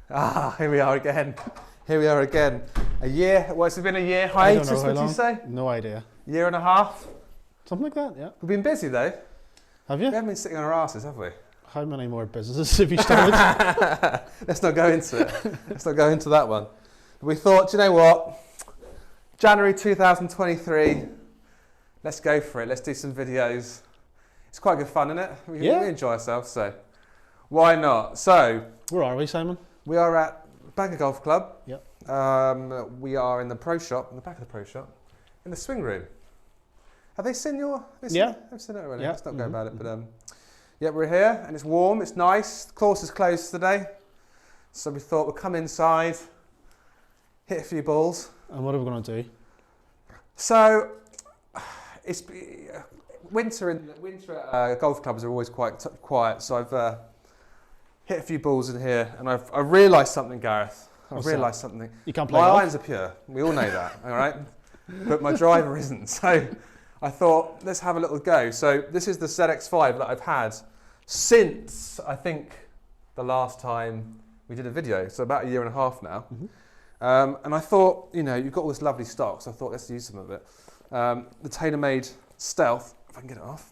Ah, here we are again. Here we are again. A year, well, it's been a year hiatus, would you say? No idea. Year and a half? Something like that, yeah. We've been busy though. Have you? We haven't been sitting on our asses, have we? How many more businesses have you started? Let's not go into it. Let's not go into that one. We thought, do you know what? January 2023, let's go for it. Let's do some videos. It's quite good fun, isn't it? We enjoy ourselves, so why not? So, where are we, Simon? We are at Bangor Golf Club. Yep. We are in the pro shop, in the back of the pro shop, in the swing room. Have they seen your? They've seen it already. Let's not go about it, but yeah, we're here and it's warm. It's nice. The course is closed today, so we thought we'd come inside, hit a few balls. And what are we going to do? So, it's winter golf clubs are always quite quiet. So I've hit a few balls in here, and I've realised something, Gareth. I've realised something. You can't play My golf? irons are pure. We all know that, all right? But my driver isn't. So I thought, let's have a little go. So this is the ZX5 that I've had since, I think, the last time we did a video. So about a year and a half now. And I thought, you know, you've got all this lovely stock, so I thought, let's use some of it. The Taylormade Stealth, if I can get it off,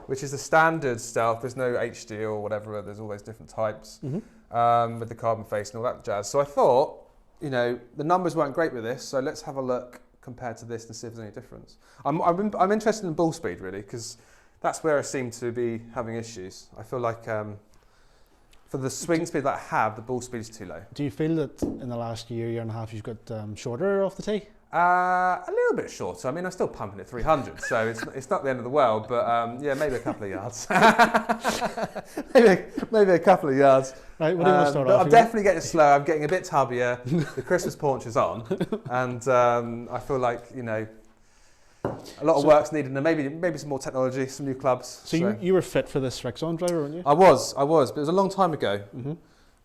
which is the standard Stealth. There's no HD or whatever. There's all those different types with the carbon face and all that jazz. So I thought, you know, the numbers weren't great with this, so let's have a look compared to this and see if there's any difference. I'm interested in ball speed, really, because that's where I seem to be having issues. I feel like for the swing speed that I have, the ball speed is too low. Do you feel that in the last year and a half, you've got shorter off the tee? A little bit shorter. I mean, I'm still pumping at 300, so it's not the end of the world, but yeah, maybe a couple of yards. maybe a couple of yards. Right, what do you want to start but off? I'm definitely getting slow. I'm getting a bit tubbier. The Christmas paunch is on, and I feel like, you know, a lot of work's needed, and maybe some more technology, some new clubs. So you were fit for this Srixon driver, weren't you? I was, but it was a long time ago.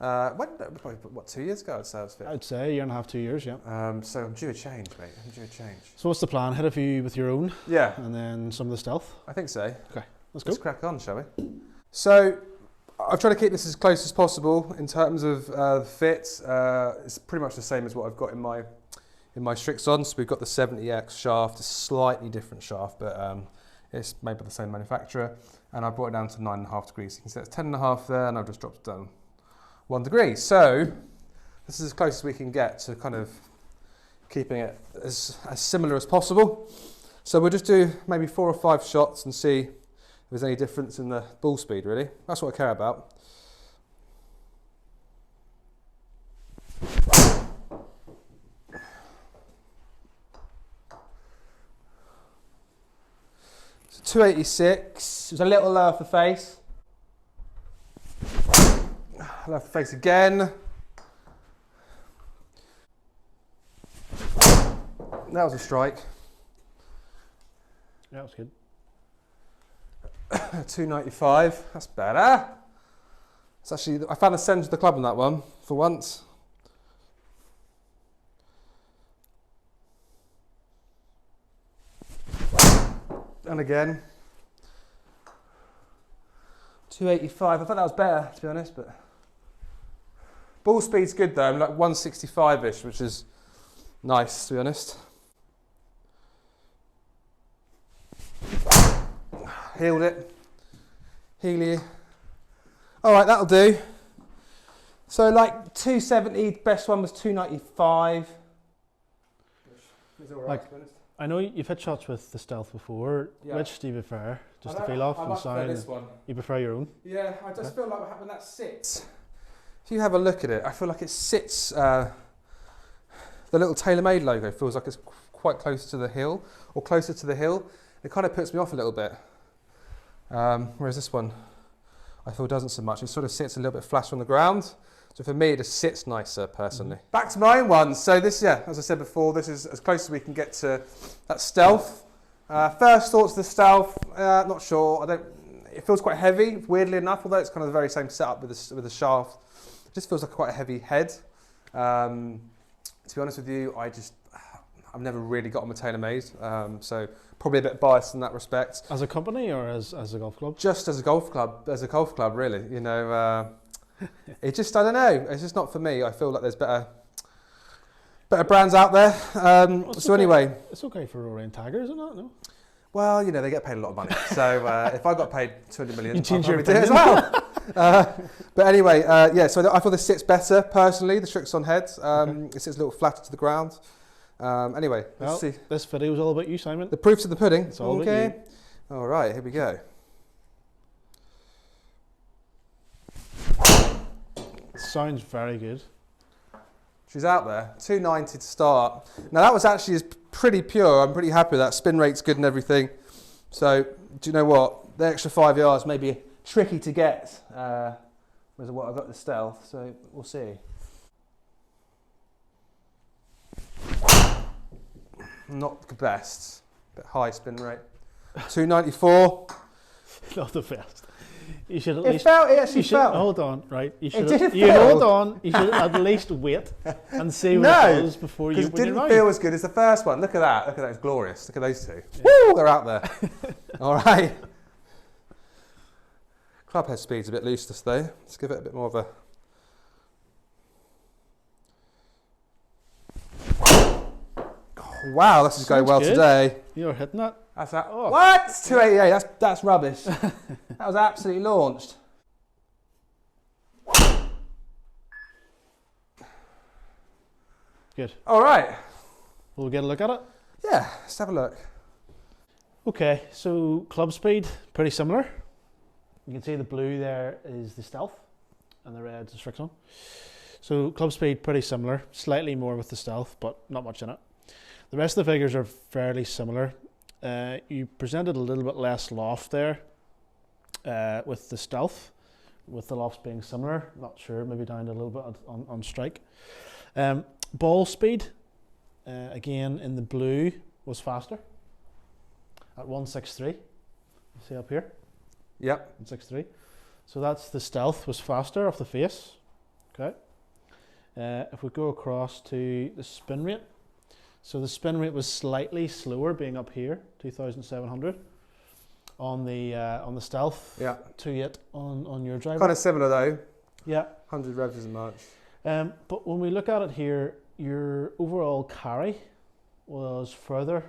Probably, what, 2 years ago I'd say I was fit? I'd say a year and a half, 2 years, yeah. So I'm due a change, mate. I'm due a change. So what's the plan? Hit a few with your own? Yeah. And then some of the Stealth? I think so. Okay, let's go. Let's crack on, shall we? So I've tried to keep this as close as possible in terms of fit. It's pretty much the same as what I've got in my Srixon. So we've got the 70X shaft, a slightly different shaft, but it's made by the same manufacturer. And I brought it down to 9.5 degrees. You can see it's 10.5 there, and I've just dropped it down 1 degree. So this is as close as we can get to kind of keeping it as similar as possible. So we'll just do maybe 4 or 5 shots and see if there's any difference in the ball speed, really. That's what I care about. So 286, it was a little low off the face. Left the face again. That was a strike. Yeah, that's good. 295, that's better. It's actually, I found the centre of the club on that one for once. And again. 285, I thought that was better, to be honest, but ball speed's good though. I'm like 165-ish, which is nice, to be honest. Healed it. Healy. All right, that'll do. So like 270, best one was 295. Which is all right, to be honest. I know you've hit shots with the Stealth before. Yeah. Which do you prefer? Just to feel off and sound? This one. You prefer your own? Yeah, I just feel like when that sits, if you have a look at it, I feel like it sits, the little Taylormade logo feels like it's quite close to the hill, or closer to the hill. It kind of puts me off a little bit. Whereas this one, I feel doesn't so much. It sort of sits a little bit flatter on the ground. So for me, it just sits nicer, personally. Back to my own one. So this, yeah, as I said before, this is as close as we can get to that Stealth. First thoughts of the Stealth, not sure. It feels quite heavy, weirdly enough, although it's kind of the very same setup with the shaft. It just feels like quite a heavy head. To be honest with you, I've never really got on with Taylormade, so probably a bit biased in that respect. As a company or as a golf club? Just as a golf club, really. You know, It just, I don't know, it's just not for me. I feel like there's better brands out there. Well, So anyway. It's okay for Orion Tiger, is it not? No? Well, you know, they get paid a lot of money. So if I got paid 200 million, You I'd change your probably do it as well. But anyway, yeah, so I feel this sits better, personally, the Srixon head. It sits a little flatter to the ground. Anyway, let's see. This video is all about you, Simon. The proof's in the pudding. It's all about you. All right, here we go. Sounds very good. She's out there, 290 to start. Now that was actually pretty pure. I'm pretty happy with that. Spin rate's good and everything. So, do you know what? The extra 5 yards may be tricky to get. Whereas what I got the Stealth, so we'll see. Not the best, but high spin rate. 294. Not the best. You should at It least. felt. It actually felt. Hold on, right? You should. didn't You feel. hold on. You should at least wait and see what it does before you. Because it when you're didn't right. feel as good as the first one. Look at that. Look at that. It's glorious. Look at those two. Woo! They're out there. All right. Club head speed's a bit loose this though. Let's give it a bit more of a. Oh, wow, this is going Sounds well good. today. You're hitting that. That's that. Oh. What? 288. That's rubbish. That was absolutely launched. Good. All right. We'll get a look at it. Yeah. Let's have a look. Okay, so club speed, pretty similar. You can see the blue there is the Stealth and the red's the Srixon. So club speed, pretty similar, slightly more with the Stealth, but not much in it. The rest of the figures are fairly similar. You presented a little bit less loft there with the Stealth, with the lofts being similar. Not sure, maybe down a little bit on strike. Ball speed, again in the blue, was faster at 163. You see up here? Yep. 163. So that's the Stealth was faster off the face. Okay. If we go across to the spin rate, so the spin rate was slightly slower, being up here, 2,700 on the Stealth. Yeah. 2.8 on your driver. Kind of similar though. Yeah. 100 revs isn't much. But when we look at it here, your overall carry was further.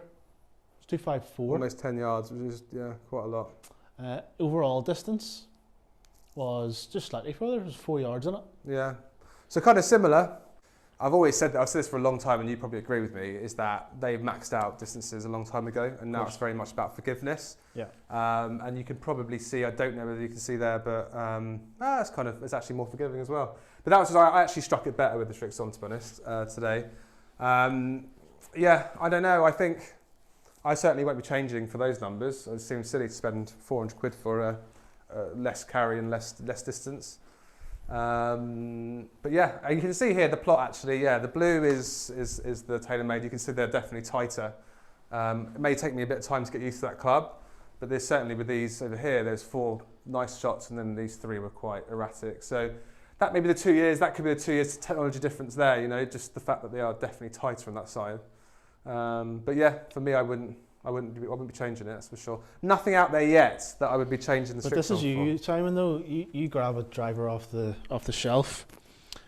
It's 254. Almost 10 yards, which is quite a lot. Overall distance was just slightly further. It was 4 yards in it. Yeah. So kind of similar. I've always said that, I've said this for a long time, and you probably agree with me, is that they've maxed out distances a long time ago, and now it's very much about forgiveness. Yeah. And you can probably see, I don't know whether you can see there, but it's actually more forgiving as well. But that was, I actually struck it better with the Srixon, to be honest, today. Yeah, I don't know. I think I certainly won't be changing for those numbers. It seems silly to spend 400 quid for less carry and less distance. But yeah, you can see here the plot actually. Yeah, the blue is the Taylormade. You can see they're definitely tighter. It may take me a bit of time to get used to that club, but there's certainly with these over here, there's 4 nice shots, and then these 3 were quite erratic. So that may be the 2 years. That could be the 2 years technology difference there. You know, just the fact that they are definitely tighter on that side. But yeah, for me, I wouldn't be changing it, that's for sure. Nothing out there yet that I would be changing the Srixon for. But this is you, Simon, though. You grab a driver off the shelf,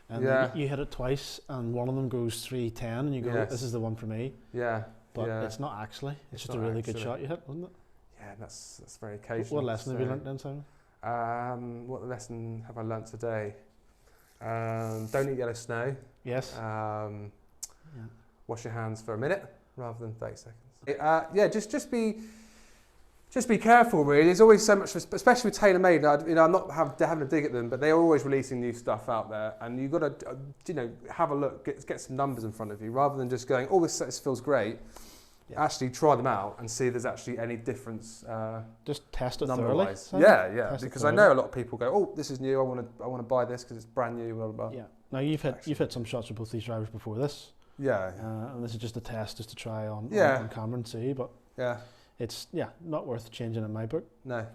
and you hit it twice, and one of them goes 310, and you go, "This is the one for me." Yeah. But it's not actually. It's just a really good shot you hit, wasn't it? Yeah, that's very occasional. What lesson have you learnt then, Simon? What lesson have I learnt today? Don't eat yellow snow. Yes. Wash your hands for a minute rather than 30 seconds. Just be careful. Really, there's always so much, especially with Taylormade. You know, I'm not having a dig at them, but they are always releasing new stuff out there, and you've got to, have a look, get some numbers in front of you, rather than just going, "Oh, this feels great." Yeah. Actually, try them out and see if there's actually any difference. Just test it thoroughly. Simon. Yeah, because I know a lot of people go, "Oh, this is new. I want to buy this because it's brand new." Blah blah blah. Yeah. Now you've hit some shots with both these drivers before this. Yeah. And this is just a test, just to try on camera and see. But yeah, it's not worth changing in my book. No.